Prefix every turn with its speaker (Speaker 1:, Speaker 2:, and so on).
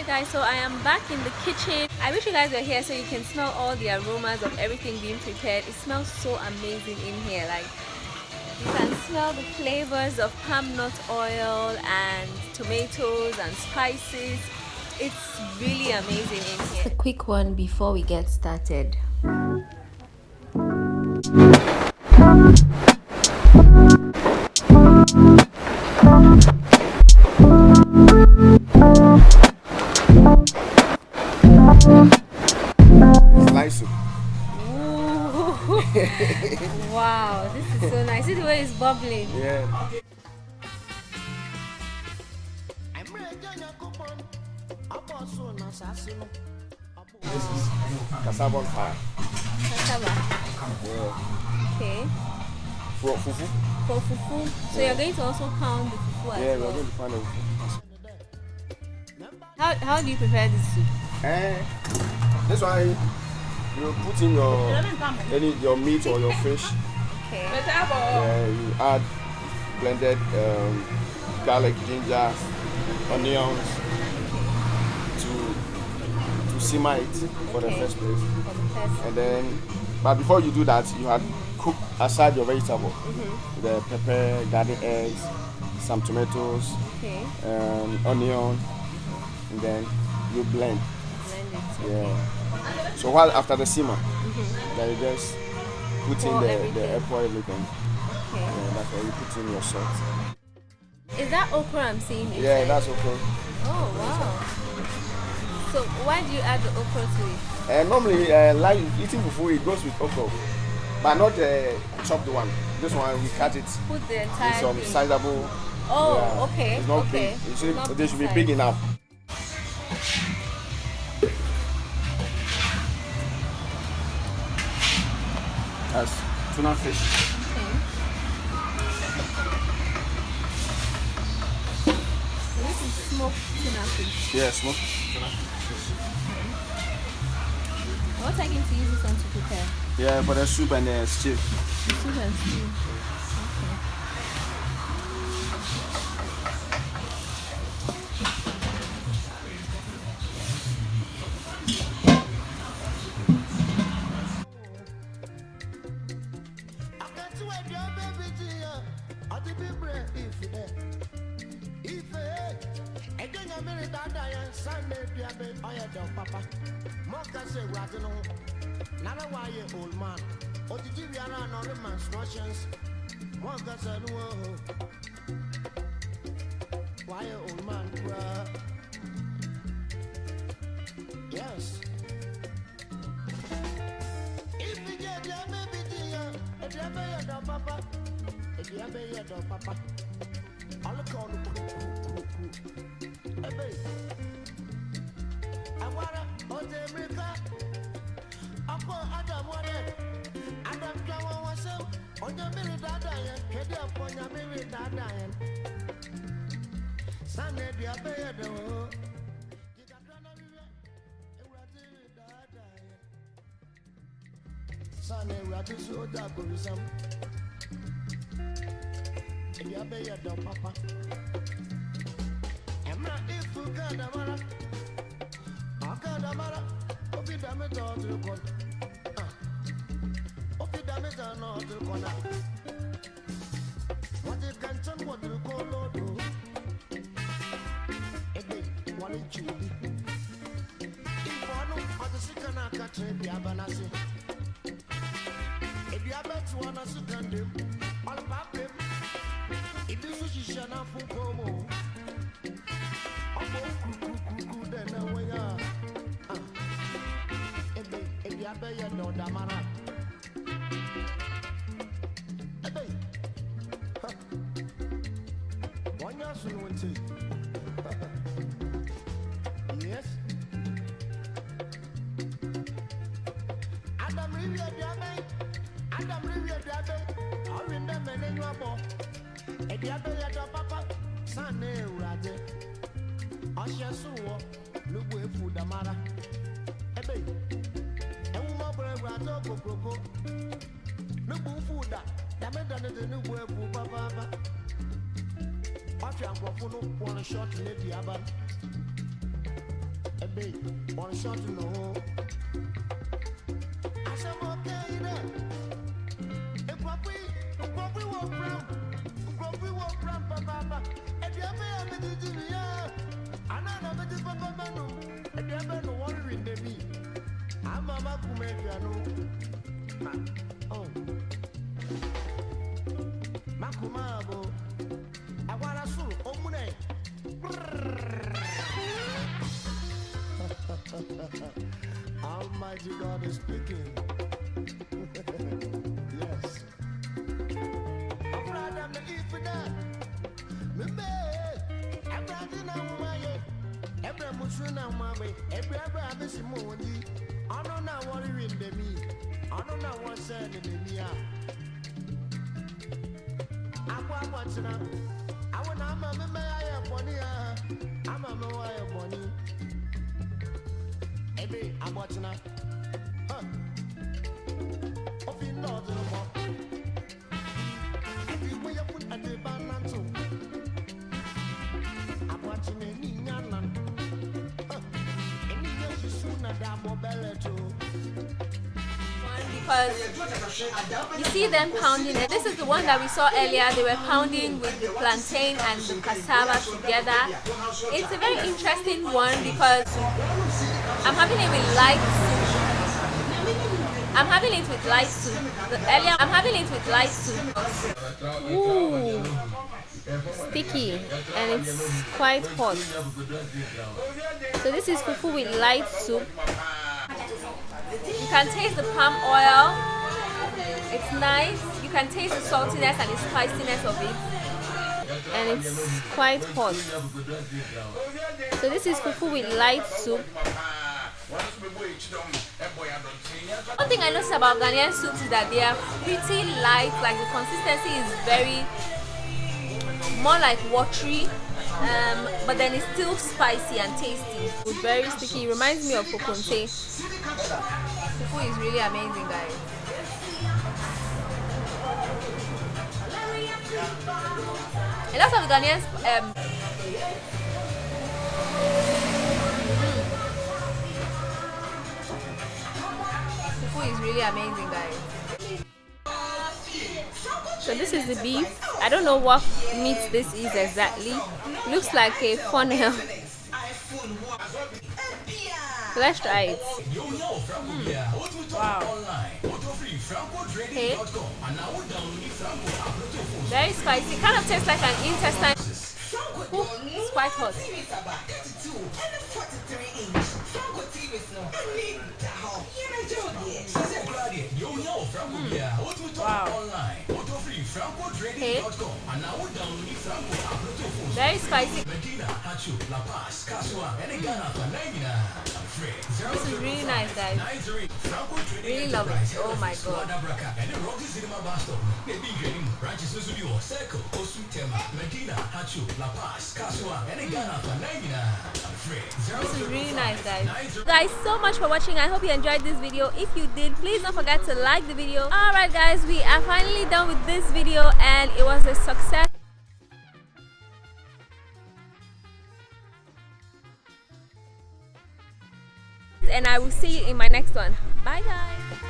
Speaker 1: Guys, so I am back in the kitchen. I wish you guys were here so you can smell all the aromas of everything being prepared. It smells so amazing in here. Like, you can smell the flavors of palm nut oil and tomatoes and spices. It's really amazing in here. A quick one before we get started. Wow, this is so nice. See the way it's bubbling.
Speaker 2: Yeah. This is cassava on fire.
Speaker 1: Cassava.
Speaker 2: Yeah.
Speaker 1: Okay.
Speaker 2: For fufu.
Speaker 1: For fufu. So you're going to also pound the fufu as well?
Speaker 2: Yeah, we're going to pound the fufu.
Speaker 1: How do you prepare this soup?
Speaker 2: This one, you put in your meat or your fish.
Speaker 1: Okay.
Speaker 2: Yeah, you add blended garlic, ginger, onions to simmer it for the first place. And then, but before you do that, you had cook aside your vegetable. The pepper, garden eggs, some tomatoes, onion, and then you blend. Yeah. So while after the simmer, then you just put in the apple everything.
Speaker 1: Okay.
Speaker 2: Yeah, that's why you put in your salt.
Speaker 1: Is that okra I'm seeing?
Speaker 2: Yeah, that's okra.
Speaker 1: Oh wow. So why do you add the okra to it?
Speaker 2: Normally, like eating fufu, it goes with okra, but not the chopped one. This one we cut it.
Speaker 1: Put the entire
Speaker 2: some
Speaker 1: thing.
Speaker 2: sizable.
Speaker 1: Oh,
Speaker 2: yeah,
Speaker 1: okay.
Speaker 2: It's not
Speaker 1: okay.
Speaker 2: big. They should be big enough. That's tuna fish.
Speaker 1: Okay. So this is smoked tuna fish.
Speaker 2: Yeah, smoked tuna fish.
Speaker 1: What are you going to use this one to prepare?
Speaker 2: Yeah, for the soup and the stew.
Speaker 1: The soup and stew.
Speaker 3: Old man, or did you be around all the man's notions? One got a why old man, yes. If you get your baby, dear, if you have your papa, if you have your papa, I'll call the I want to America. Adam wanted Adam Jawa was so on your minute that I am, head up on your minute that I am. Sunday, the abaya, Sunday, Ratus, or Daburism. The abaya, papa. I'm not if you got a mara. I got a mara. Obi damage all to the corner. Obi damage all to the corner. What you can turn what you call Lord. Ebe, one in Chile. If one of the second I catch the Abanasi. If you have bet one as you can do, all about him. If you sushi shana for Pomo. Then away. If you have no damara. One year soon, yes. Adam Rivier Diabe, Adam Rivier Diabe, I remember the new boy. If you have papa, son, Rade, I shall soon walk, look with food damara. No food that done it in the way for Papa. What you have one shot lady about Ebe, one shot no. I said, okay, then. A property walk round, papa. And the other, I'm a DDR. And I'm a DDR. And the other, no one in the me. I'm a Makumediano. Oh. Makumabo. I want a soul. Oh, Mune. Almighty God is speaking. Yes. I'm proud of the Ifida. Mbe, I'm proud of the Maye. Every Musuna Mame, every Abisimundi. I don't know what you're in the me. I don't know what's said in the Mia. I'm watching her. I want I'm a Bonnie. I'm a Bonnie. Ebe, I'm watching her. Huh? Open door to the wall. Everywhere you put at the balance. I'm watching a Nigerian. Huh? And you soon a damn Bellez So.
Speaker 1: Because you see them pounding it. This is the one that we saw earlier. They were pounding with the plantain and the cassava together. It's a very interesting one because I'm having it with light soup. I'm having it with light soup. Earlier, I'm having it with light soup. Ooh, sticky, and it's quite hot. So this is fufu with light soup. You can taste the palm oil. It's nice. You can taste the saltiness and the spiciness of it. And it's quite hot. So this is fufu with light soup. One thing I noticed about Ghanaian soups is that they are pretty light. Like the consistency is very more like watery. But then it's still spicy and tasty. It's very sticky. It reminds me of kokonte. Fufu is really amazing, guys. A lot of Ghanaians fufu is really amazing, guys. So this is the beef. I don't know what meat this is exactly. Looks like a funnel. So let's try it. Wow. Okay. Very spicy. Kind of tastes like an intestine. Ooh, it's quite hot. Wow. Okay. Very spicy. This is really nice, guys. Really love it. Oh my god. This is really nice, guys. Guys, so much for watching. I hope you enjoyed this video. If you did, please don't forget to like the video. Alright guys, we are finally done with this video and it was a success. And I will see you in my next one. Bye guys.